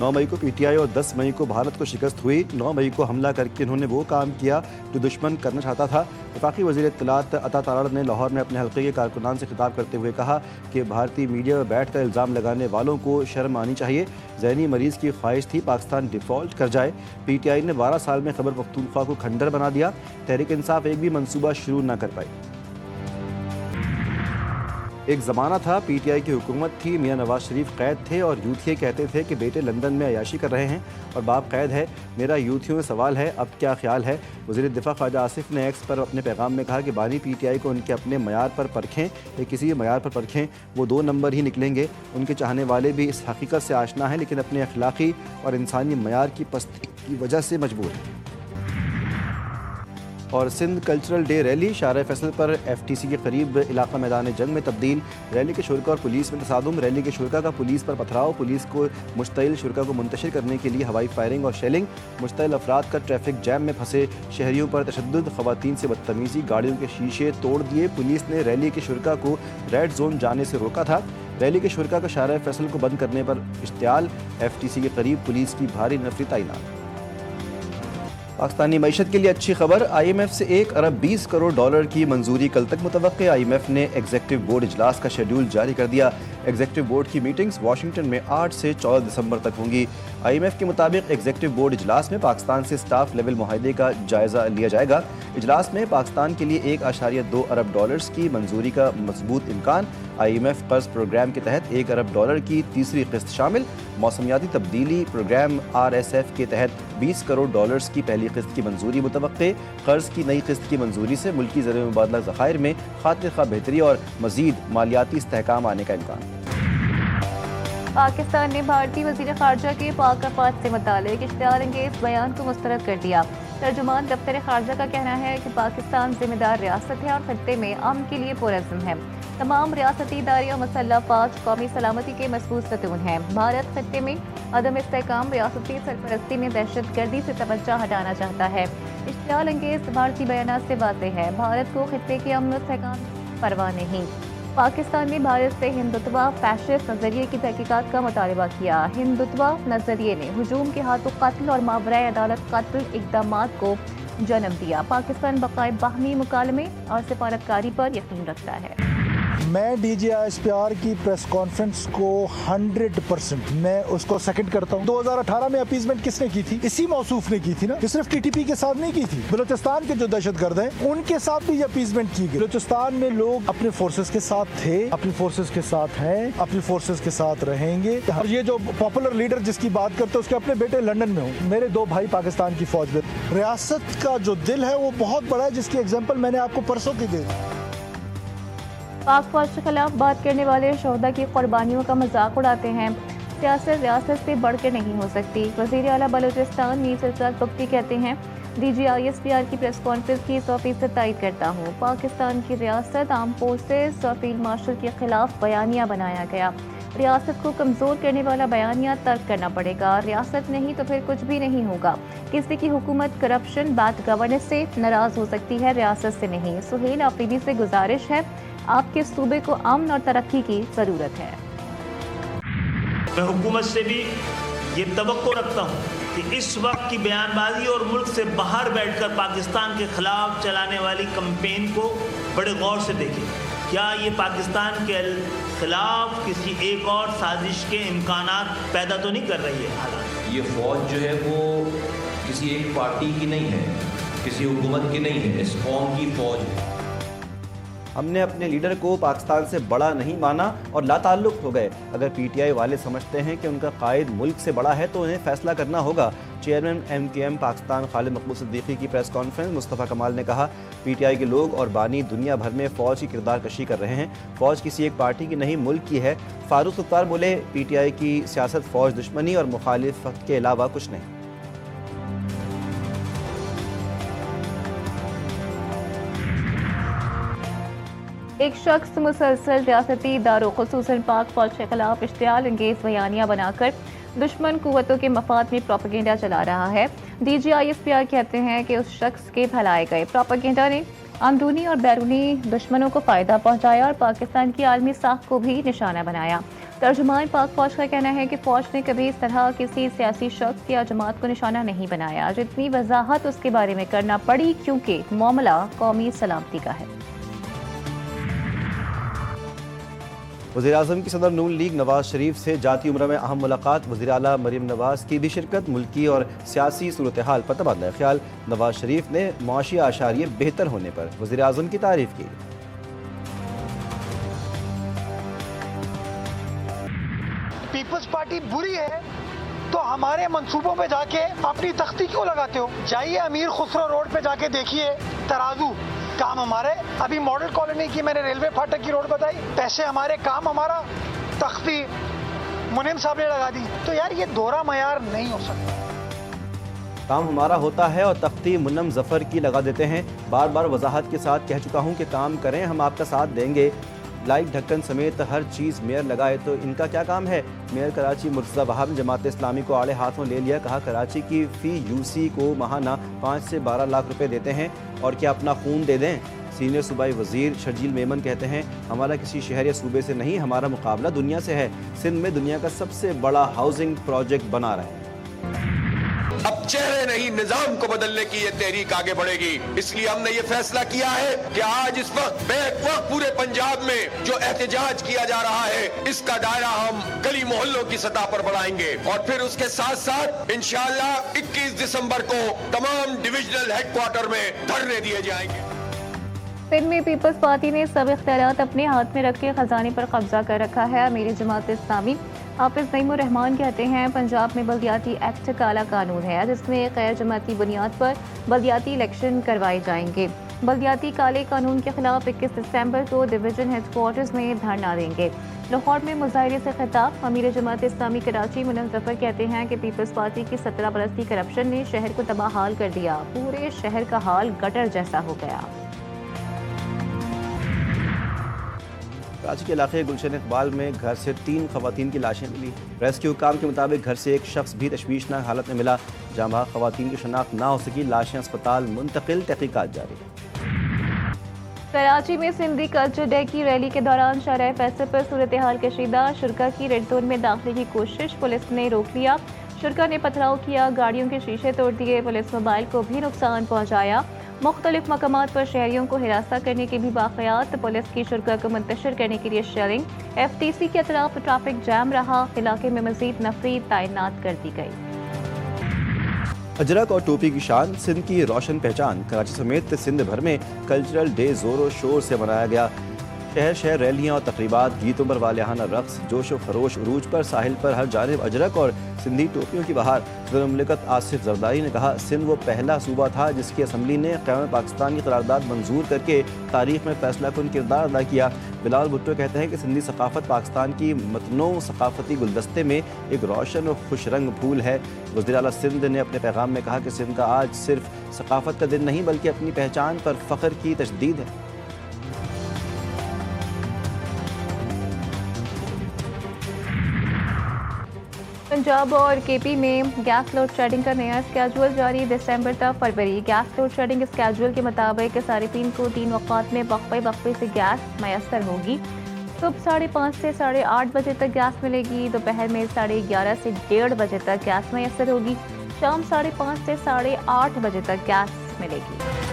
9 मई को पीटीआई और 10 मई को भारत को शिकस्त हुई। 9 मई को हमला करके इन्होंने वो काम किया जो दुश्मन करना चाहता था। वफाकी वज़ीर इत्तलात अता तारड़ ने लाहौर में अपने हल्के के कारकुनान से खिताब करते हुए कहा कि भारतीय मीडिया में बैठ कर इल्ज़ाम लगाने वालों को शर्म आनी चाहिए। ज़हनी मरीज़ की ख्वाहिश थी पाकिस्तान डिफ़ॉल्ट कर जाए। पीटीआई ने 12 साल में खैबर पख्तूनख्वा को खंडर बना दिया। तहरीक इंसाफ एक भी मंसूबा शुरू न कर पाई। एक ज़माना था पीटीआई की हुकूमत थी, मियां नवाज शरीफ कैद थे और यूथिये कहते थे कि बेटे लंदन में अयाशी कर रहे हैं और बाप कैद है। मेरा यूथियों में सवाल है, अब क्या ख्याल है? वज़ीर दिफा ख्वाजा आसिफ ने एक्स पर अपने पैगाम में कहा कि बानी पीटीआई को उनके अपने मयार पर परखें या किसी भी मयार पर परखें, वो 2 नंबर ही निकलेंगे। उनके चाहने वाले भी इस हकीकत से आशना है, लेकिन अपने अखलाकी और इंसानी मयार की पस्ती की वजह से मजबूर है। और Sindh cultural day rally Shahrah Faisal पर एफटीसी के करीब इलाका मैदान जंग में तब्दील। रैली के शुरका और पुलिस में तसादुम। रैली के शुरका का पुलिस पर पथराव। पुलिस को मुश्तइल शुरका को मुंतशिर करने के लिए हवाई फायरिंग और शेलिंग। मुश्तइल अफराद का ट्रैफिक जैम में फंसे शहरियों पर तशद्दुद। ख़वातीन से बदतमीज़ी। गाड़ियों के शीशे तोड़ दिए। पुलिस ने रैली के शुरका को रेड जोन जाने से रोका था। रैली के शुरका का शाहराह फैसल को बंद करने पर इश्तियाल। एफटीसी के करीब पुलिस की भारी नफरी तैनात। पाकिस्तानी मईशत के लिए अच्छी खबर। IMF से 1 अरब 20 करोड़ डॉलर की मंजूरी कल तक मुतवक्के। IMF ने एग्जीक्यूटिव बोर्ड इजलास का शेड्यूल जारी कर दिया। एग्जीक्यूटिव बोर्ड की मीटिंग्स वाशिंगटन में 8 से 14 दिसंबर तक होंगी। IMF के मुताबिक एग्जीक्यूटिव बोर्ड इजलास में पाकिस्तान से स्टाफ लेवल मुआहदे का जायजा लिया जाएगा। इजलास में पाकिस्तान के लिए 1.2 अरब डॉलर्स की मंजूरी का मजबूत इम्कान। IMF कर्ज प्रोग्राम के तहत 1 अरब डॉलर की तीसरी किस्त शामिल। मौसमियाती तब्दीली प्रोग्राम RSF के तहत 20 करोड़ डॉलर्स की पहली किस्त की मंजूरी मुतवक्के। कर्ज की नई किस्त की मंजूरी से मुल्की ज़र मुबादला ज़खायर में खातिर खा बेहतरी और मज़ीद मालियाती इस्तेहकाम आने का इम्कान। पाकिस्तान ने भारतीय वज़ीर ख़ारजा के पाक आफात से मुतालिक इश्तिहार अंगेज़ बयान को मुस्तरद कर दिया। तर्जुमान दफ्तर ख़ारजा का कहना है कि पाकिस्तान जिम्मेदार रियासत है और खत्ते में अमन के लिए पुरअज़्म है। तमाम रियासती इदारे और मुसल्लह फ़ौज कौमी सलामती के मज़बूत सतून हैं। भारत खत्ते में अदम इस्तेहकाम रियासती सरपरस्ती में दहशत गर्दी से तवज्जो हटाना चाहता है। इश्तिहार अंगेज़ भारतीय बयान से वाज़ेह है, भारत को खत्ते के अमन और इस्तेहकाम परवाह नहीं। पाकिस्तान ने भारत से हिंदुत्वा फैशिस्ट नजरिए की तहकीकात का मुतालबा किया। हिंदुत्वा नजरिए ने हुजूम के हाथों कत्ल और मावराए अदालत कत्ल इक़दामात को जन्म दिया। पाकिस्तान बकाए बाहमी मुकालमे और सिफारतकारी पर यकीन रखता है। मैं DGISPR की प्रेस कॉन्फ्रेंस को 100% मैं उसको सेकंड करता हूँ। 2018 में अपीजमेंट किसने की थी? इसी मौसूफ ने की थी ना, ये सिर्फ TTP के साथ नहीं की थी। बलूचिस्तान के जो दहशतगर्द हैं उनके साथ भी ये अपीजमेंट की गई। बलूचिस्तान में लोग अपने फोर्सेस के साथ थे, अपनी फोर्सेस के साथ हैं, अपनी फोर्सेस के साथ रहेंगे। और ये जो पॉपुलर लीडर जिसकी बात करते हैं उसके अपने बेटे लंदन में हो, मेरे 2 भाई पाकिस्तान की फौज में। रियासत का जो दिल है वो बहुत बड़ा है, जिसकी एग्जाम्पल मैंने आपको परसों की दी। पाक फौज के खिलाफ बात करने वाले शोहदा की कुर्बानियों का मजाक उड़ाते हैं। सियासत रियासत से बढ़ के नहीं हो सकती। वज़ीर आला बलूचिस्तान मीर सज्जाद बख्ती कहते हैं, DGISPR की प्रेस कॉन्फ्रेंस की 100% तायद करता हूँ। पाकिस्तान की रियासत आर्म फोर्सेस और फील्ड मार्शल के खिलाफ बयानिया बनाया गया। रियासत को कमज़ोर करने वाला बयानिया तर्क करना पड़ेगा। रियासत नहीं तो फिर कुछ भी नहीं होगा। किसी की हुकूमत करप्शन बैड गवर्नेंस से नाराज़ हो सकती है, रियासत से नहीं। सुहेल आफरीदी से गुजारिश है, आपके सूबे को अमन और तरक्की की ज़रूरत है। मैं हुकूमत से भी ये तवक्को रखता हूँ कि इस वक्त की बयानबाजी और मुल्क से बाहर बैठकर पाकिस्तान के खिलाफ चलाने वाली कैंपेन को बड़े गौर से देखें। क्या ये पाकिस्तान के खिलाफ किसी एक और साजिश के इम्कानात पैदा तो नहीं कर रही है? हालांकि ये फौज जो है वो किसी एक पार्टी की नहीं है, किसी हुकूमत की नहीं है, इस कौम की फौज है। हमने अपने लीडर को पाकिस्तान से बड़ा नहीं माना और लाताल्लुक हो गए। अगर PTI वाले समझते हैं कि उनका कायद मुल्क से बड़ा है तो उन्हें फैसला करना होगा। चेयरमैन MKM पाकिस्तान खालिद मकबूल सिद्दीकी की प्रेस कॉन्फ्रेंस। मुस्तफ़ा कमाल ने कहा, PTI के लोग और बानी दुनिया भर में फ़ौज की किरदार कशी कर रहे हैं। फ़ौज किसी एक पार्टी की नहीं, मुल्क की है। फारूक सुख्तार बोले, PTI की सियासत फ़ौज दुश्मनी और मुखालिफत के अलावा कुछ नहीं। एक शख्स मुसलसल रियासती इदारों खुसूसन पाक फौज के खिलाफ इश्तियाल अंगेज़ बयानियाँ बनाकर दुश्मन कुव्वतों के मफाद में प्रोपेगेंडा चला रहा है। DGISPR कहते हैं कि उस शख्स के फैलाए गए प्रोपेगेंडा ने अंदरूनी और बैरूनी दुश्मनों को फ़ायदा पहुँचाया और पाकिस्तान की आलमी साख को भी निशाना बनाया। ترجمان پاک فوج کا کہنا ہے کہ فوج نے کبھی اس طرح کسی سیاسی شخص یا جماعت کو نشانہ نہیں بنایا، جتنی وضاحت اس کے بارے میں کرنا پڑی کیونکہ معاملہ قومی سلامتی کا ہے۔ وزیراعظم کی صدر نون لیگ نواز شریف سے جاتی عمرہ میں اہم ملاقات، وزیر اعلیٰ مریم نواز کی بھی شرکت، ملکی اور سیاسی صورتحال پر تبادلہ خیال۔ نواز شریف نے معاشی اعشاریے بہتر ہونے پر وزیراعظم کی تعریف کی۔ پیپلز پارٹی بری ہے تو ہمارے منصوبوں پہ جا کے اپنی تختی کیوں لگاتے ہو؟ جائیے امیر خسرو روڈ پہ جا کے دیکھیے ترازو، کام ہمارے۔ ابھی ماڈل کالونی کی میں نے ریلوے پھاٹک کی روڈ بتائی، پیسے ہمارے، کام ہمارا، تختی منیم صاحب نے لگا دی۔ تو یار یہ دوہرا معیار نہیں ہو سکتا۔ کام ہمارا ہوتا ہے اور تختی منم ظفر کی لگا دیتے ہیں۔ بار بار وضاحت کے ساتھ کہہ چکا ہوں کہ کام کریں، ہم آپ کا ساتھ دیں گے۔ لائٹ ڈھکن سمیت ہر چیز میئر لگائے تو ان کا کیا کام ہے؟ میئر کراچی مرتضی وہاب نے جماعت اسلامی کو آڑے ہاتھوں لے لیا، کہا کراچی کی فی یو سی کو ماہانہ 5 سے 12 لاکھ روپے دیتے ہیں اور کیا اپنا خون دے دیں؟ سینئر صوبائی وزیر شرجیل میمن کہتے ہیں ہمارا کسی شہر یا صوبے سے نہیں، ہمارا مقابلہ دنیا سے ہے۔ سندھ میں دنیا کا سب سے بڑا ہاؤسنگ پروجیکٹ بنا رہے ہیں۔ اب چہرے نہیں، نظام کو بدلنے کی یہ تحریک آگے بڑھے گی۔ اس لیے ہم نے یہ فیصلہ کیا ہے کہ آج اس وقت بیک وقت پورے پنجاب میں جو احتجاج کیا جا رہا ہے، اس کا دائرہ ہم گلی محلوں کی سطح پر بڑھائیں گے، اور پھر اس کے ساتھ ساتھ انشاءاللہ 21 دسمبر کو تمام ڈویژنل ہیڈ کوارٹر میں دھرنے دیے جائیں گے۔ سندھ میں پیپلز پارٹی نے سب اختیارات اپنے ہاتھ میں رکھ کے خزانے پر قبضہ کر رکھا ہے۔ امیر جماعت اسلامی حافظ نعیم الرحمان کہتے ہیں پنجاب میں بلدیاتی ایکٹ کالا قانون ہے جس میں غیر جماعتی بنیاد پر بلدیاتی الیکشن کروائے جائیں گے۔ بلدیاتی کالے قانون کے خلاف 21 دسمبر کو ڈویژن ہیڈ کوارٹرز میں دھرنا دیں گے۔ لاہور میں مظاہرے سے خطاب، امیر جماعت اسلامی کراچی منم ظفر کہتے ہیں کہ پیپلز پارٹی کی 17 برستی کرپشن نے شہر کو تباہ حال کر دیا، پورے شہر کا حال گٹر جیسا ہو گیا۔ کراچی کے علاقے گلشن اقبال میں گھر سے 3 خواتین کی لاشیں ملی۔ ریسکیو حکام کے مطابق گھر سے ایک شخص بھی تشویشناک حالت میں ملا، جہاں بھاگ خواتین کی شناخت نہ ہو سکی، لاشیں اسپتال منتقل، تحقیقات جاری۔ کراچی میں سندھی کلچر ڈے کی ریلی کے دوران شارع فیصل پر صورتحال کشیدہ، شرکا کی ریڈ زون میں داخلے کی کوشش، پولیس نے روک لیا، شرکا نے پتھراؤ کیا، گاڑیوں کے شیشے توڑ دیے، پولیس موبائل کو بھی نقصان پہنچایا۔ مختلف مقامات پر شہریوں کو ہراساں کرنے کے بھی واقعات، پولیس کی شرکا کو منتشر کرنے کے لیے شیلنگ، ایف ٹی سی کے اطراف ٹریفک جام رہا، علاقے میں مزید نفری تعینات کر دی گئی۔ اجرک اور ٹوپی کی شان، سندھ کی روشن پہچان، کراچی سمیت سندھ بھر میں کلچرل ڈے زور و شور سے منایا گیا۔ شہر شہر ریلیاں اور تقریبات، گیتوں پر والہانہ رقص، جوش و خروش، عروج پر ساحل پر ہر جانب اجرک اور سندھی ٹوپیوں کی بہار۔ صدر مملکت آصف زرداری نے کہا سندھ وہ پہلا صوبہ تھا جس کی اسمبلی نے قیام پاکستان کی قرارداد منظور کر کے تاریخ میں فیصلہ کن کردار ادا کیا۔ بلال بھٹو کہتے ہیں کہ سندھی ثقافت پاکستان کی متنوع ثقافتی گلدستے میں ایک روشن اور خوش رنگ پھول ہے۔ وزیر اعلیٰ سندھ نے اپنے پیغام میں کہا کہ سندھ کا آج صرف ثقافت کا دن نہیں بلکہ اپنی پہچان پر فخر کی تجدید ہے۔ پنجاب اور کے پی میں گیس لوڈ شیڈنگ کا نیا اسکیجول جاری، دسمبر تا فروری۔ گیس لوڈ شیڈنگ اسکیجول کے مطابق صارفین کو 3 اوقات میں وقفے وقفے سے گیس میسر ہوگی۔ صبح 5:30 سے 8:30 بجے تک گیس ملے گی، دوپہر میں 11:30 سے 1:30 بجے تک گیس میسر ہوگی، شام 5:30 سے 8:30 بجے تک گیس ملے گی۔